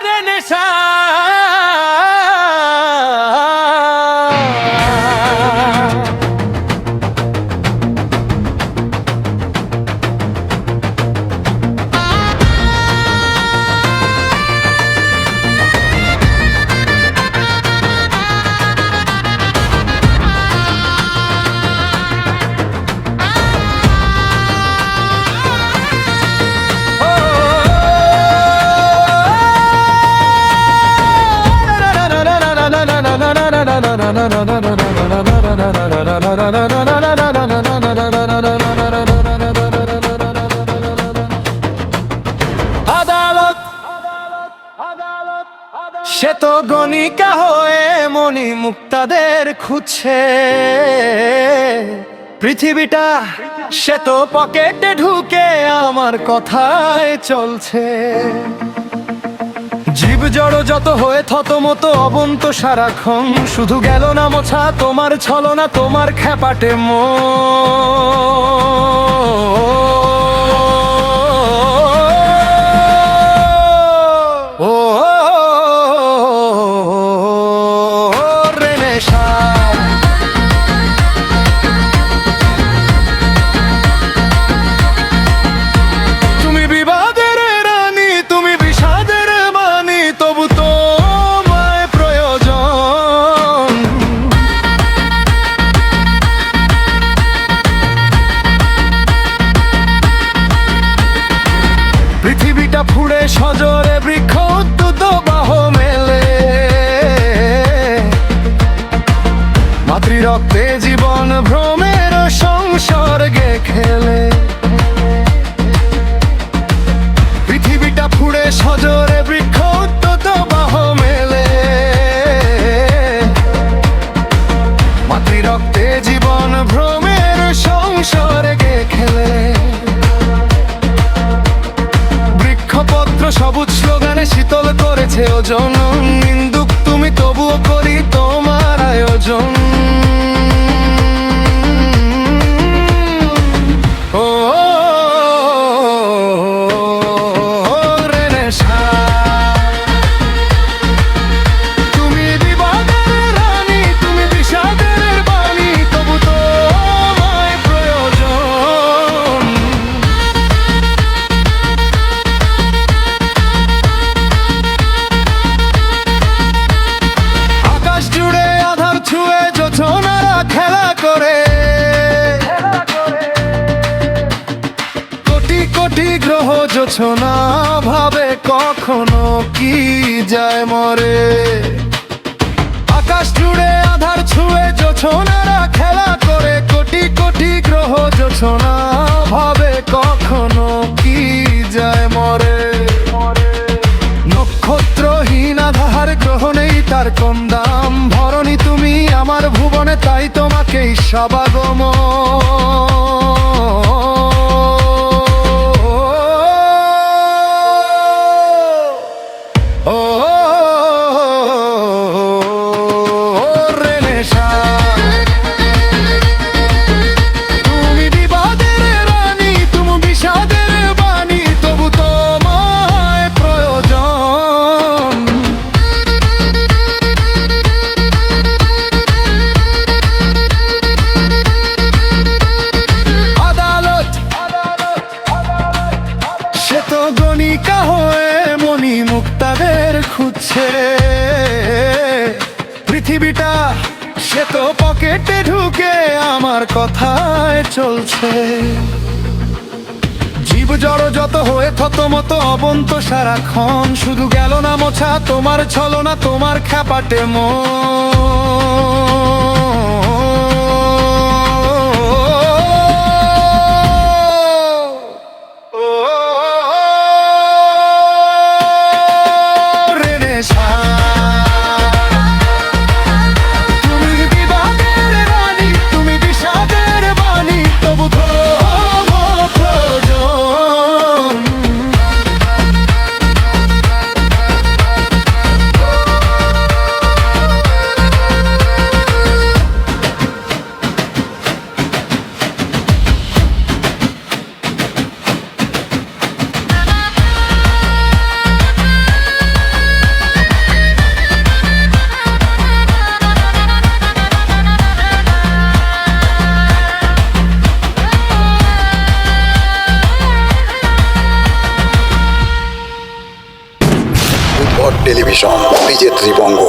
রে নেশা আদালত সে তো গণিকা হয়ে মণি মুক্তাদের খুঁজছে, পৃথিবীটা সে তো পকেটে ঢুকে আমার কথায় চলছে। জীব জড় যত হয়ে থতমত অবন্ত সারাক্ষণ, শুধু গেল না মোছা তোমার ছলনা, তোমার খ্যাপাটে ও রে নেশা। তুমি বিবাদের রানী, তুমি বিষাদের বাণী, তবু তোমায় প্রয়োজন। পৃথিবীটা ফুড়ে সজরে বৃক্ষ উদ্যুত বাহ মেলে, মাতৃরক্তে জীবন ভ্রমের সংসর্গে খেলে। পৃথিবীটা ফুড়ে সজরে বৃক্ষ উদ্যুত বাহ মেলে, মাতৃরক্তে জীবন ভ্রমের সংসর্গে খেলে। বৃক্ষপত্র সবুজ স্লোগানে শীতল করেছে ওজন, নিন্দুক তুমি তবুও করি তোমার আয়োজন। ও রে নেশা। তুমি বিবাদের রানী, তুমি বিষাদের বাণী, তবু তোমায় প্রয়োজন। আকাশ জুড়ে আধার ছুঁয়ে যোছনারা খেলা করে, কোটি কোটি গ্রহ যোছনা ভাবে কখনো কি যায় মরে। আকাশ জুড়ে আধার ছুঁয়ে যোছনারা খেলা করে, কোটি কোটি গ্রহ যোছনা ভাবে কখনো কি যায় মরে। নক্ষত্রহীন আধার গ্রহ নেই তার কম দাম, ভরণী তুমি আমার ভুবনে, তাই তোমাকেই সবাগম। ও রে নেশা। তুমি বিবাদের রানী, তুমি বিষাদের বাণী, তবু তোমায় প্রয়োজন। আদালত সে তো গণিকা হয়ে মণি মুক্তাদের খুঁজছে, পৃথিবীটা সে তো পকেটে ঢুকে আমার কথায় চলছে। জীব জড় যত হয়ে থতমত অবন্ত সারাক্ষণ, শুধু গেল না মোছা তোমার ছলনা, তোমার খ্যাপাটে রে নেশা। তুমি বিবাদের রানী, তুমি বিষাদের বাণী, তবু তোমার প্রয়োজন। ও টেলিভিশন, বিজে ত্রিবঙ্গ।